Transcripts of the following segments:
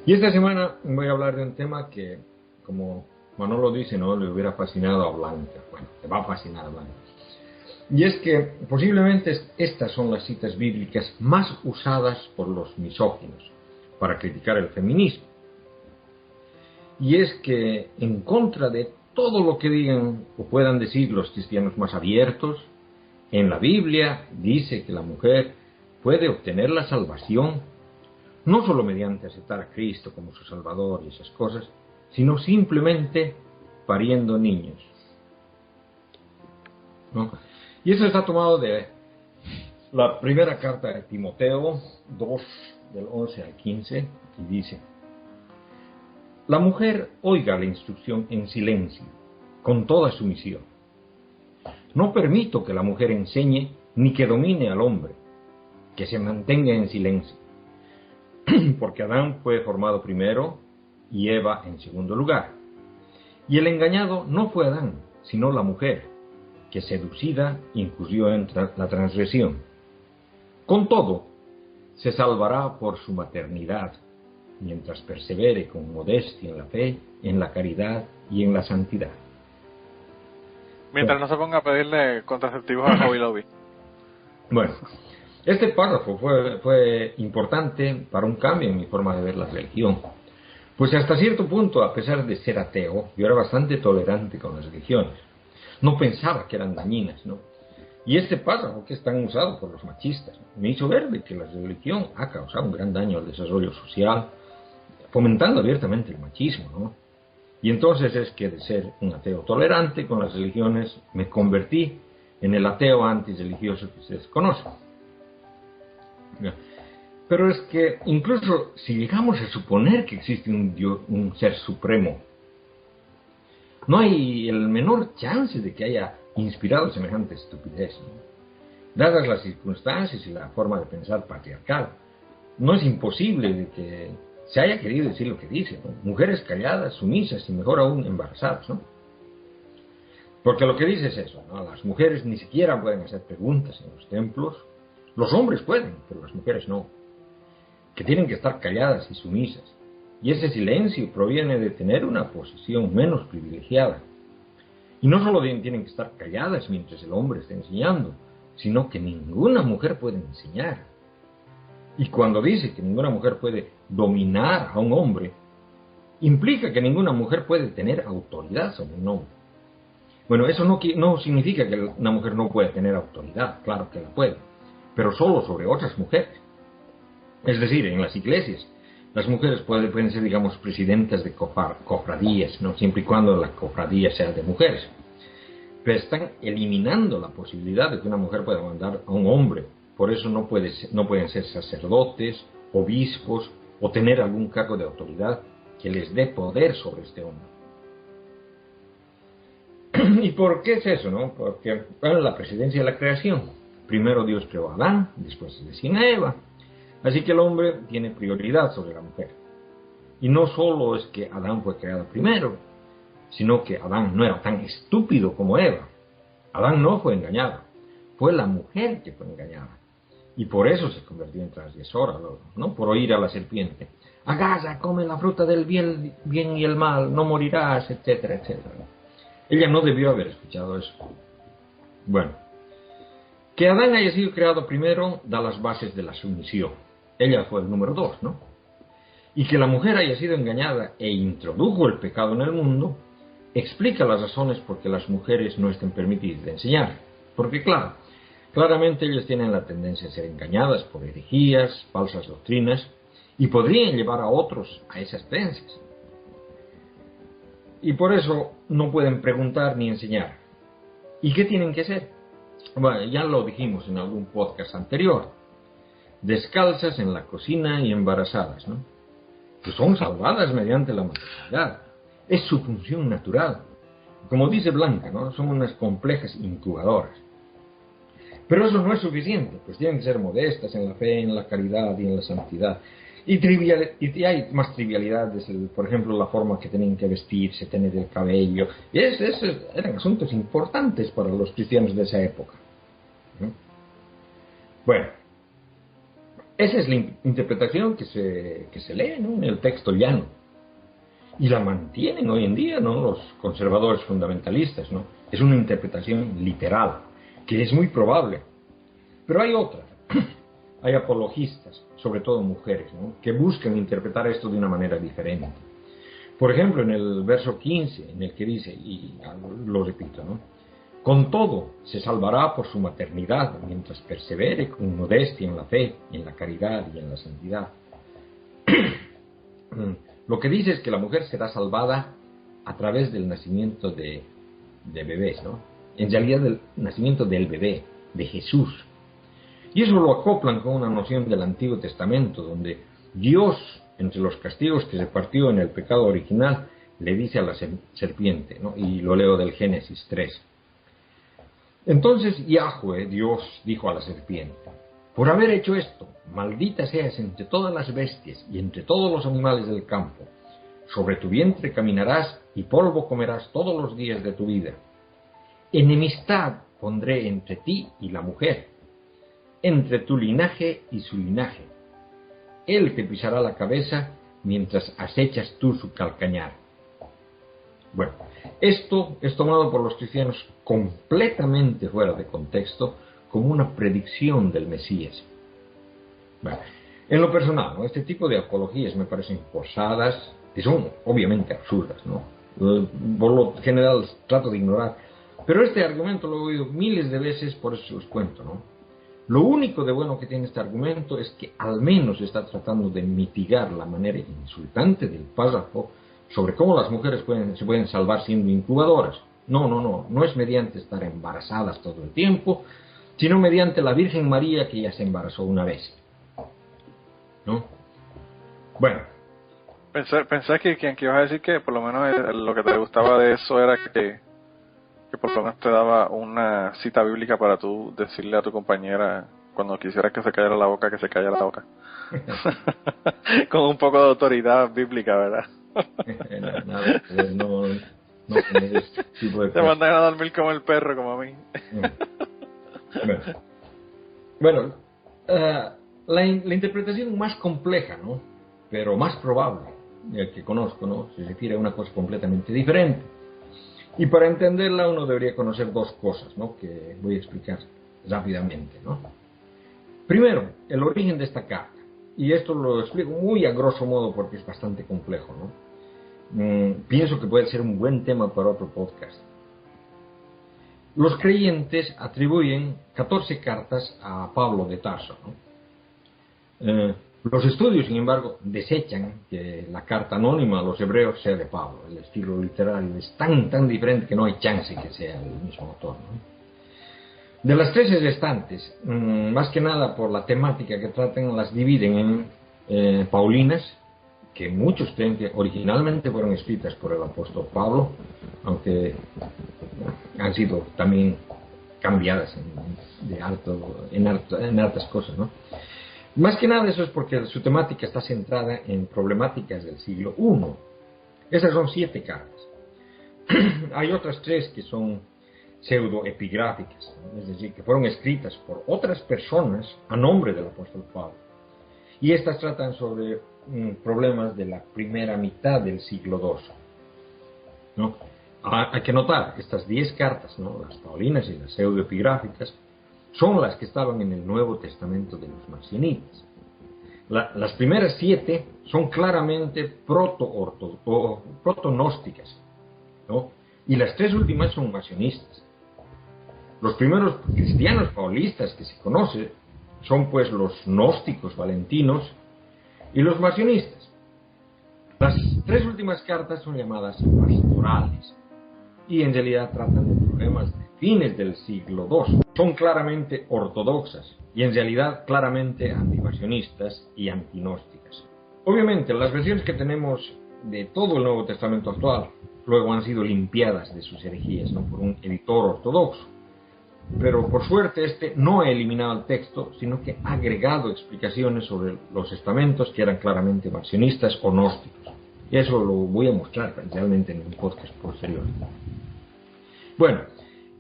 Y esta semana voy a hablar de un tema que, como Manolo dice, no le hubiera fascinado a Blanca. Bueno, te va a fascinar a Blanca. Y es que posiblemente estas son las citas bíblicas más usadas por los misóginos para criticar el feminismo. Y es que en contra de todo lo que digan o puedan decir los cristianos más abiertos, en la Biblia dice que la mujer puede obtener la salvación no solo mediante aceptar a Cristo como su Salvador y esas cosas, sino simplemente pariendo niños, ¿no? Y eso está tomado de la primera carta de Timoteo 2, del 11 al 15, y dice: la mujer oiga la instrucción en silencio, con toda sumisión. No permito que la mujer enseñe ni que domine al hombre, que se mantenga en silencio, porque Adán fue formado primero y Eva en segundo lugar. Y el engañado no fue Adán, sino la mujer, que seducida incurrió en la transgresión. Con todo, se salvará por su maternidad, mientras persevere con modestia en la fe, en la caridad y en la santidad. Mientras no se ponga a pedirle contraceptivos a Hobby Lobby. Bueno, este párrafo fue importante para un cambio en mi forma de ver la religión. Pues hasta cierto punto, a pesar de ser ateo, yo era bastante tolerante con las religiones. No pensaba que eran dañinas, ¿no? Y este párrafo, que es tan usado por los machistas, me hizo ver de que la religión ha causado un gran daño al desarrollo social, fomentando abiertamente el machismo, ¿no? Y entonces es que de ser un ateo tolerante con las religiones, me convertí en el ateo antirreligioso que ustedes conocen. Pero es que incluso si llegamos a suponer que existe un Dios, un ser supremo, no hay el menor chance de que haya inspirado semejante estupidez, ¿no? Dadas las circunstancias y la forma de pensar patriarcal, no es imposible de que se haya querido decir lo que dice, ¿no? Mujeres calladas, sumisas y mejor aún embarazadas, ¿no? Porque lo que dice es eso, ¿no? Las mujeres ni siquiera pueden hacer preguntas en los templos. Los hombres pueden, pero las mujeres no. Que tienen que estar calladas y sumisas. Y ese silencio proviene de tener una posición menos privilegiada. Y no solo tienen que estar calladas mientras el hombre está enseñando, sino que ninguna mujer puede enseñar. Y cuando dice que ninguna mujer puede dominar a un hombre, implica que ninguna mujer puede tener autoridad sobre un hombre. Bueno, eso no significa que una mujer no pueda tener autoridad, claro que la puede, pero solo sobre otras mujeres. Es decir, en las iglesias, las mujeres pueden ser, digamos, presidentas de cofradías, ¿no? Siempre y cuando la cofradía sea de mujeres. Pero están eliminando la posibilidad de que una mujer pueda mandar a un hombre. Por eso no pueden ser sacerdotes, obispos o tener algún cargo de autoridad que les dé poder sobre este hombre. ¿Y por qué es eso, no? Porque, bueno, la presidencia de la creación. Primero Dios creó a Adán, después se designa a Eva. Así que el hombre tiene prioridad sobre la mujer. Y no solo es que Adán fue creado primero, sino que Adán no era tan estúpido como Eva. Adán no fue engañado, fue la mujer que fue engañada. Y por eso se convirtió en transgresora, ¿no? Por oír a la serpiente: agarra, come la fruta del bien y el mal, no morirás, etcétera, etcétera. Ella no debió haber escuchado eso. Bueno, que Adán haya sido creado primero da las bases de la sumisión. Ella fue el número 2, ¿no? Y que la mujer haya sido engañada e introdujo el pecado en el mundo, explica las razones por que las mujeres no estén permitidas de enseñar. Porque claramente ellas tienen la tendencia a ser engañadas por herejías, falsas doctrinas, y podrían llevar a otros a esas creencias. Y por eso no pueden preguntar ni enseñar. ¿Y qué tienen que hacer? Bueno, ya lo dijimos en algún podcast anterior. Descalzas en la cocina y embarazadas, ¿no? Pues son salvadas mediante la maternidad. Es su función natural. Como dice Blanca, ¿no? Son unas complejas incubadoras. Pero eso no es suficiente, pues tienen que ser modestas en la fe, en la caridad y en la santidad. Y hay más trivialidades, por ejemplo, la forma que tenían que vestirse, tener el cabello. Y esos eran asuntos importantes para los cristianos de esa época, ¿no? Bueno, Esa es la interpretación que se lee, ¿no?, en el texto llano. Y la mantienen hoy en día, ¿no?, los conservadores fundamentalistas, ¿no? Es una interpretación literal, que es muy probable. Pero hay otras. Hay apologistas, sobre todo mujeres, ¿no?, que buscan interpretar esto de una manera diferente. Por ejemplo, en el verso 15, en el que dice, y lo repito, ¿no?, con todo se salvará por su maternidad, mientras persevere con modestia en la fe, en la caridad y en la santidad. Lo que dice es que la mujer será salvada a través del nacimiento de bebés, ¿no? En realidad del nacimiento del bebé, de Jesús. Y eso lo acoplan con una noción del Antiguo Testamento, donde Dios, entre los castigos que se partió en el pecado original, le dice a la serpiente, ¿no? Y lo leo del Génesis 3. Entonces Yahweh, Dios, dijo a la serpiente: por haber hecho esto, maldita seas entre todas las bestias y entre todos los animales del campo. Sobre tu vientre caminarás y polvo comerás todos los días de tu vida. Enemistad pondré entre ti y la mujer, entre tu linaje y su linaje. Él te pisará la cabeza mientras acechas tú su calcañar. Bueno, esto es tomado por los cristianos completamente fuera de contexto como una predicción del Mesías. Bueno, en lo personal, ¿no?, este tipo de apologías me parecen forzadas y son obviamente absurdas, ¿no? Por lo general trato de ignorar, pero este argumento lo he oído miles de veces, por eso os cuento, ¿no? Lo único de bueno que tiene este argumento es que al menos está tratando de mitigar la manera insultante del párrafo sobre cómo las mujeres se pueden salvar siendo incubadoras. No es mediante estar embarazadas todo el tiempo, sino mediante la Virgen María, que ya se embarazó una vez, ¿no? Bueno. Pensé que ibas a decir que por lo menos lo que te gustaba de eso era que por lo menos te daba una cita bíblica para tú decirle a tu compañera cuando quisieras que se callara la boca, que se callara la boca. Con un poco de autoridad bíblica, ¿verdad? Nada, no ese tipo de te cosas. mandan a dormir como el perro, como a mí. Bueno, la interpretación más compleja, ¿no?, pero más probable, que conozco, ¿no?, se refiere a una cosa completamente diferente. Y para entenderla uno debería conocer dos cosas, ¿no?, que voy a explicar rápidamente, ¿no? Primero, el origen de esta carta. Y esto lo explico muy a grosso modo porque es bastante complejo, ¿no? Pienso que puede ser un buen tema para otro podcast. Los creyentes atribuyen 14 cartas a Pablo de Tarso, ¿no? Los estudios, sin embargo, desechan que la carta anónima a los hebreos sea de Pablo. El estilo literario es tan diferente que no hay chance que sea el mismo autor, ¿no? De las 13 restantes, más que nada por la temática que tratan, las dividen en Paulinas, que muchos creen que originalmente fueron escritas por el apóstol Pablo, aunque han sido también cambiadas en hartas cosas, ¿no? Más que nada eso es porque su temática está centrada en problemáticas del siglo I. Esas son 7 cartas. Hay otras 3 que son pseudoepigráficas, ¿no?, es decir, que fueron escritas por otras personas a nombre del apóstol Pablo. Y estas tratan sobre problemas de la primera mitad del siglo II, ¿no? Hay que notar, estas 10 cartas, ¿no?, las paulinas y las pseudoepigráficas, son las que estaban en el Nuevo Testamento de los marcionitas. Las primeras 7 son claramente protonósticas, ¿no?, y las 3 últimas son marcionistas. Los primeros cristianos paulistas que se conocen son pues los gnósticos valentinos y los marcionistas. Las 3 últimas cartas son llamadas pastorales y en realidad tratan de problemas de fines del siglo II. Son claramente ortodoxas y en realidad claramente antimarcionistas y antinósticas. Obviamente las versiones que tenemos de todo el Nuevo Testamento actual luego han sido limpiadas de sus herejías, ¿no?, por un editor ortodoxo. Pero por suerte este no ha eliminado el texto, sino que ha agregado explicaciones sobre los estamentos que eran claramente marcionistas o gnósticos. Y eso lo voy a mostrar realmente en un podcast posterior. Bueno,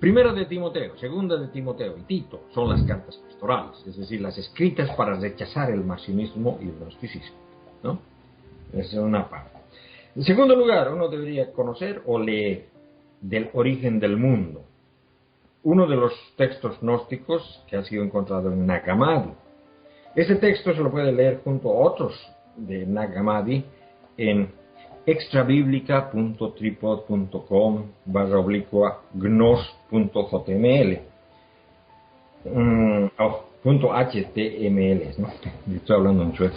Primera de Timoteo, segunda de Timoteo y Tito son las cartas pastorales, es decir, las escritas para rechazar el marcionismo y el gnosticismo, ¿no? Esa es una parte. En segundo lugar, uno debería conocer o leer del origen del mundo. Uno de los textos gnósticos que ha sido encontrado en Nag Hammadi. Este texto se lo puede leer junto a otros de Nag Hammadi en extrabiblica.tripod.com/gnos.html .html, ¿no? Estoy hablando en sueco.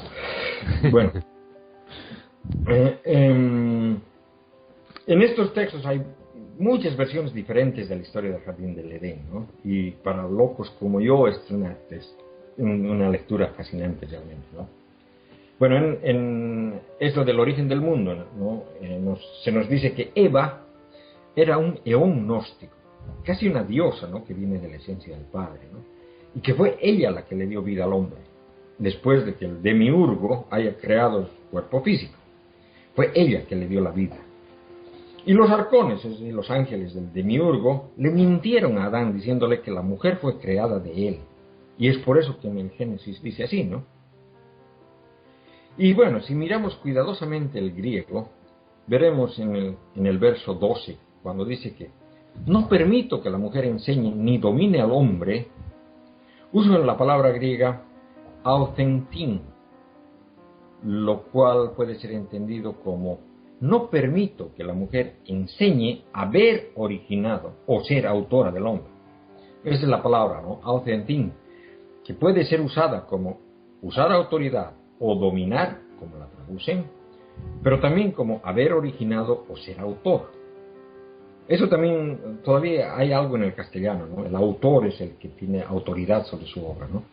Bueno, en estos textos hay muchas versiones diferentes de la historia del Jardín del Edén, ¿no? Y para locos como yo es una lectura fascinante realmente, ¿no? Bueno, en esto del origen del mundo, ¿no? Se nos dice que Eva era un eón gnóstico, casi una diosa, ¿no? Que viene de la esencia del Padre, ¿no? Y que fue ella la que le dio vida al hombre, después de que el demiurgo haya creado su cuerpo físico. Fue ella que le dio la vida. Y los arcones, es decir, los ángeles del demiurgo, le mintieron a Adán diciéndole que la mujer fue creada de él. Y es por eso que en el Génesis dice así, ¿no? Y bueno, si miramos cuidadosamente el griego, veremos en el verso 12, cuando dice que no permito que la mujer enseñe ni domine al hombre, usan la palabra griega authentin, lo cual puede ser entendido como no permito que la mujer enseñe haber originado o ser autora del hombre. Esa es la palabra, ¿no? Authentin, que puede ser usada como usar autoridad o dominar, como la traducen, pero también como haber originado o ser autor. Eso también, todavía hay algo en el castellano, ¿no? El autor es el que tiene autoridad sobre su obra, ¿no?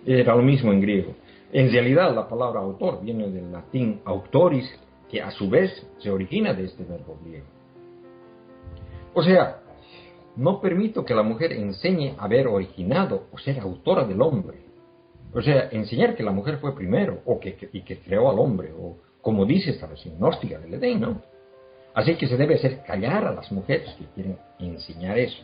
Era lo mismo en griego. En realidad la palabra autor viene del latín autoris, que a su vez se origina de este verbo griego. O sea, no permito que la mujer enseñe haber originado o ser autora del hombre. O sea, enseñar que la mujer fue primero y que creó al hombre, o como dice esta versión gnóstica del Edén, ¿no? Así que se debe hacer callar a las mujeres que quieren enseñar eso.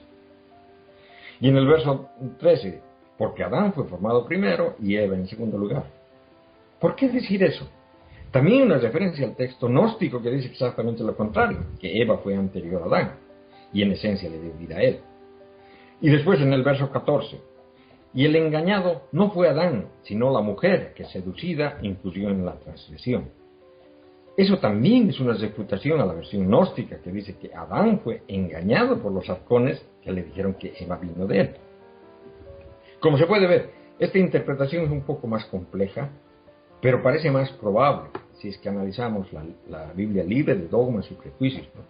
Y en el verso 13, porque Adán fue formado primero y Eva en segundo lugar. ¿Por qué decir eso? También una referencia al texto gnóstico que dice exactamente lo contrario, que Eva fue anterior a Adán y en esencia le dio vida a él. Y después en el verso 14, y el engañado no fue Adán, sino la mujer que seducida incurrió en la transgresión. Eso también es una refutación a la versión gnóstica que dice que Adán fue engañado por los arcones que le dijeron que Eva vino de él. Como se puede ver, esta interpretación es un poco más compleja, pero parece más probable si es que analizamos la Biblia libre de dogmas y prejuicios, ¿no?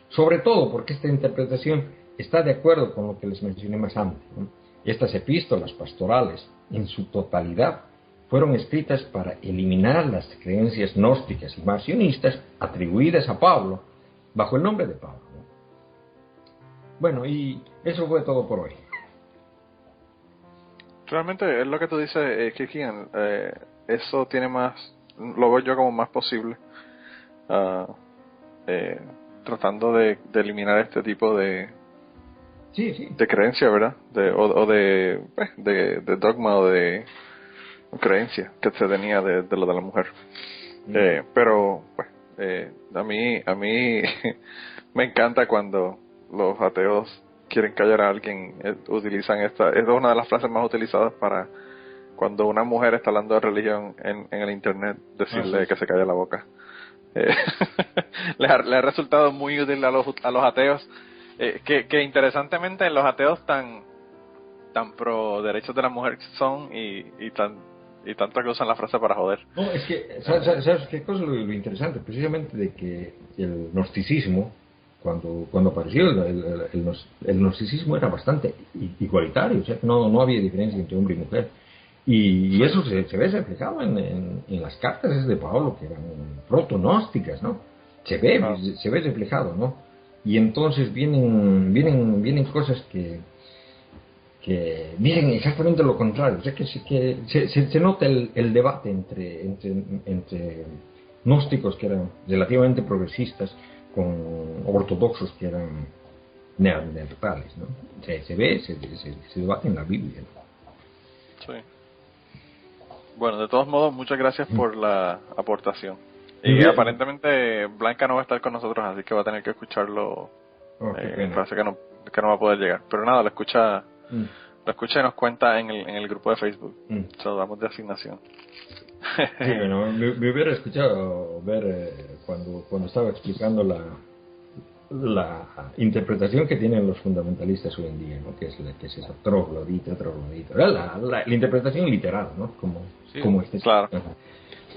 Sobre todo porque esta interpretación está de acuerdo con lo que les mencioné más antes, ¿no? Estas epístolas pastorales, en su totalidad, fueron escritas para eliminar las creencias gnósticas y marcionistas atribuidas a Pablo bajo el nombre de Pablo, ¿no? Bueno, y eso fue todo por hoy. Realmente es lo que tú dices, Kikian, eso tiene más, lo veo yo como más posible, tratando de eliminar este tipo de de creencia, ¿verdad? De dogma o de creencia que se tenía de lo de la mujer. Pero pues a mí me encanta cuando los ateos quieren callar a alguien, utilizan esta, es una de las frases más utilizadas para cuando una mujer está hablando de religión en el internet, decirle que se calle la boca. Le ha resultado muy útil a los ateos, que interesantemente los ateos tan pro derechos de la mujer son y tanto que usan la frase para joder. No, es que, ¿sabes qué cosa es lo interesante? Precisamente de que el gnosticismo, cuando apareció, el gnosticismo era bastante igualitario, o sea, no había diferencia entre hombre y mujer. Y eso se ve reflejado en las cartas de Pablo, que eran proto-gnósticas, ¿no? Se ve reflejado, ¿no? Y entonces vienen cosas que dicen exactamente lo contrario. O sea, que se nota el debate entre gnósticos que eran relativamente progresistas con ortodoxos que eran neandertales, ¿no? Se ve, se debate en la Biblia, ¿no? Sí. Bueno, de todos modos, muchas gracias por la aportación. Y Bien. aparentemente Blanca no va a estar con nosotros, así que va a tener que escucharlo. Oh, qué pena. Parece que no va a poder llegar. Pero nada, Mm, lo escucha y nos cuenta en el grupo de Facebook. mm. Se lo damos de asignación. Sí, bueno, me hubiera escuchado ver cuando estaba explicando la interpretación que tienen los fundamentalistas hoy en día, ¿no? Que es esa troglodita, troglodita. La interpretación literal, ¿no? Sí, Como este. Claro. Ajá.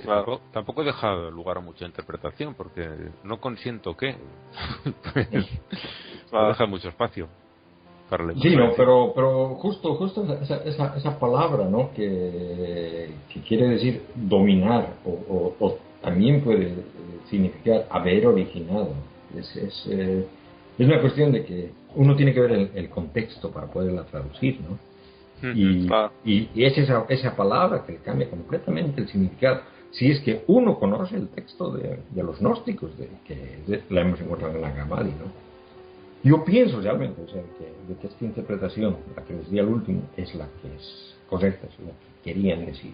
Claro. Tampoco deja lugar a mucha interpretación, porque no consiento que pues, no Claro. deja mucho espacio para la Sí, no, interpretación. pero justo esa palabra, ¿no? Que quiere decir dominar o también puede significar haber originado. Es una cuestión de que uno tiene que ver el contexto para poderla traducir, ¿no? Ujú. Claro. Y es esa palabra que cambia completamente el significado. Si es que uno conoce el texto de los gnósticos, la hemos encontrado en la Gamali, ¿no? Yo pienso realmente, o sea, de que esta interpretación, la que les di al último, es la que es correcta, es la que querían decir.